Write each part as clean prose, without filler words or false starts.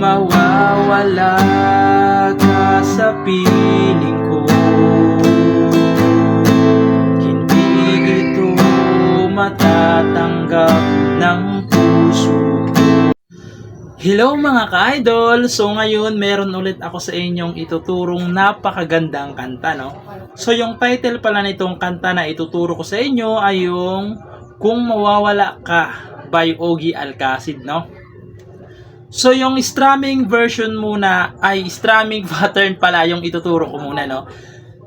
mawawala ka sa piling ko, hindi ito matatanggap ng puso ko. Hello mga ka-idol! So ngayon meron ulit ako sa inyong ituturong napakagandang kanta, no? So yung title pala nitong kanta na ituturo ko sa inyo ay yung Kung Mawawala Ka by Ogie Alcacid, no? So yung strumming version muna ay strumming pattern pala yung ituturo ko muna, no?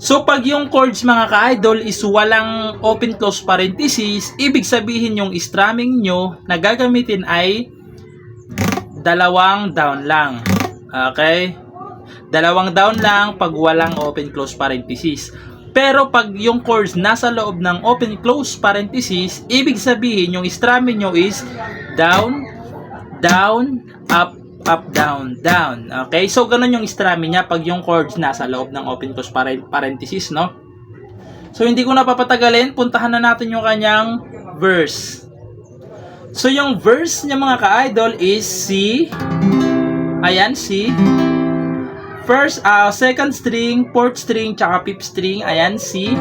So pag yung chords mga ka-idol is walang open close parenthesis, ibig sabihin yung strumming nyo na gagamitin ay dalawang down lang. Okay? Dalawang down lang pag walang open close parenthesis. Pero pag yung chords nasa loob ng open close parenthesis, ibig sabihin yung strumming nyo is down, down, up, up, down, down. Okay? So ganun yung strumming niya pag yung chords nasa loob ng open close parenthesis, no? So hindi ko na papatagalin, puntahan na natin yung kanyang verse. So yung verse niya mga ka-idol is C. Ayan, C. First, second string, fourth string, tsaka fifth string. Ayan, C.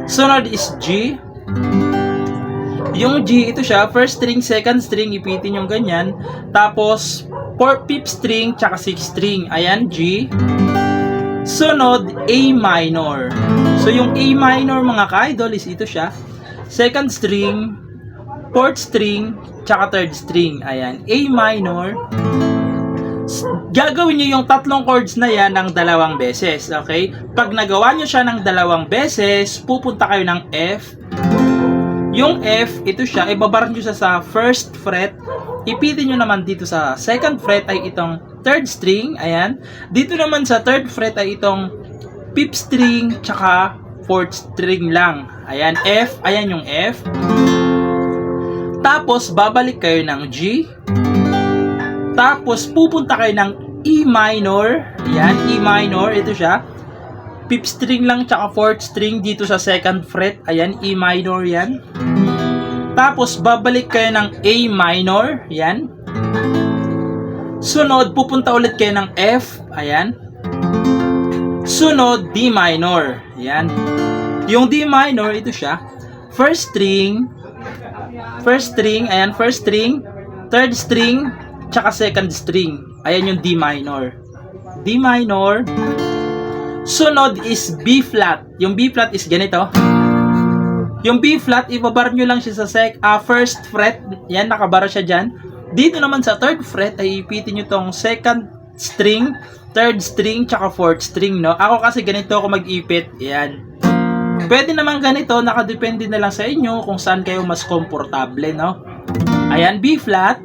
Sunod is G. Yung G, ito siya. First string, second string, ipitin yung ganyan. Tapos, fifth string, tsaka sixth string. Ayan, G. Sunod, A minor. So yung A minor mga ka-idol is ito siya. Second string, fourth string, tsaka third string. Ayan, A minor. Gagawin nyo yung tatlong chords na yan ng dalawang beses. Okay? Pag nagawa nyo siya ng dalawang beses, pupunta kayo ng F. Yung F, ito siya, ibabar nyo siya sa first fret. Ipitin nyo naman dito sa second fret ay itong third string. Ayan. Dito naman sa third fret ay itong fifth string, tsaka fourth string lang. Ayan, F. Ayan yung F. Tapos, babalik kayo ng G. Tapos, pupunta kayo ng E minor. Ayan, E minor. Ito siya. Fifth string lang, tsaka fourth string dito sa second fret. Ayan, E minor yan. Tapos, babalik kayo ng A minor. Ayan. Sunod, pupunta ulit kayo ng F. Ayan. Sunod, D minor. Ayan. Yung D minor, ito siya. First string, ayan, first string, third string, tsaka second string. Ayan yung D minor. D minor. Sunod is B flat. Yung B flat is ganito. Yung B flat, ibabar nyo lang siya sa first fret. Yan, nakabara siya dyan. Dito naman sa third fret, ay ipitin nyo tong second string, third string, tsaka fourth string, no? Ako kasi ganito ako mag-ipit. Yan. Pwede naman ganito, nakadepende na lang sa inyo kung saan kayo mas komportable, no? Ayan, B flat.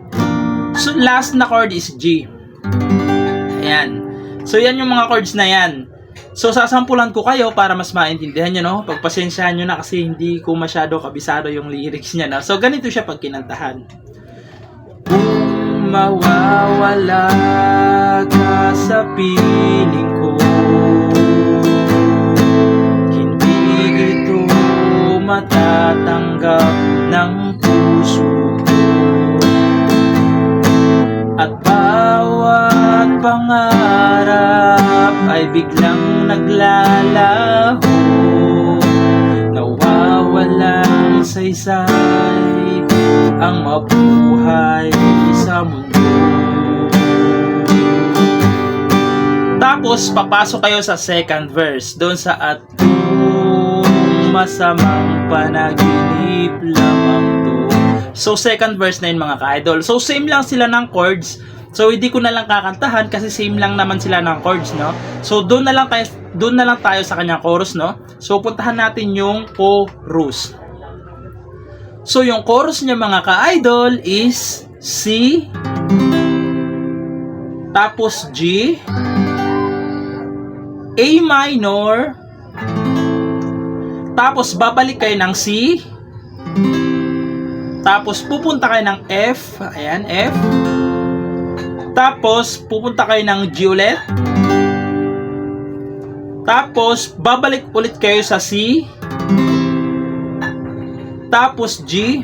So, last na chord is G. Ayan. So, yan yung mga chords na yan. So, sasampulan ko kayo para mas maintindihan nyo, no? Pagpasensyahan nyo na kasi hindi ko masyado kabisado yung lyrics niya, no? So, ganito siya pag kinantahan. Kung mawawala ka sa piling ko, matatanggap ng puso ko, at bawat pangarap ay biglang naglalaho, nawawalang saysay ang mabuhay sa mundo. Tapos papasok kayo sa second verse doon sa at masamang panaginip lamang to. So, second verse na yun mga ka-idol. So, same lang sila ng chords. So, hindi ko na lang kakantahan kasi same lang naman sila ng chords, no? So, doon na lang tayo sa kanyang chorus, no? So, puntahan natin yung chorus. So, yung chorus niya mga ka-idol is C, tapos G, A minor, tapos babalik kayo ng C. Tapos pupunta kayo ng F. Ayan, F. Tapos pupunta kayo ng G ulit. Tapos babalik ulit kayo sa C. Tapos G.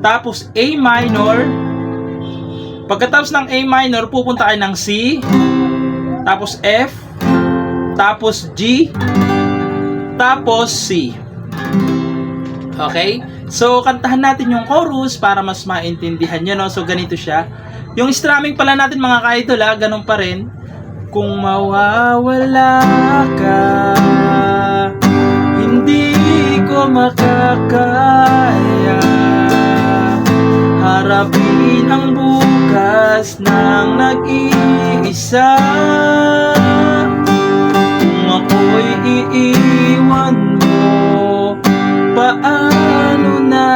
Tapos A minor. Pagkatapos ng A minor, pupunta kayo ng C, tapos F, tapos G, tapos C. Okay? So, kantahan natin yung chorus para mas maintindihan nyo, no? So, ganito siya. Yung strumming pala natin, mga ka-idol, ganun pa rin. Kung mawawala ka, hindi ko makakaya harapin ang bukas ng nag-iisa. Kung ako'y iiwan mo, paano na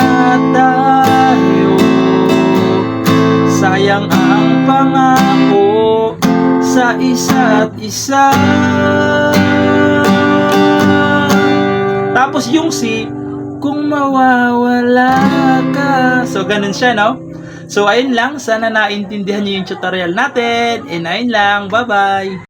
tayo? Sayang ang pangako sa isa't isa. Tapos yung C, kung mawawala ka. So, ganun siya, no? So, ayun lang. Sana naintindihan niyo yung tutorial natin. And ayun lang. Bye-bye!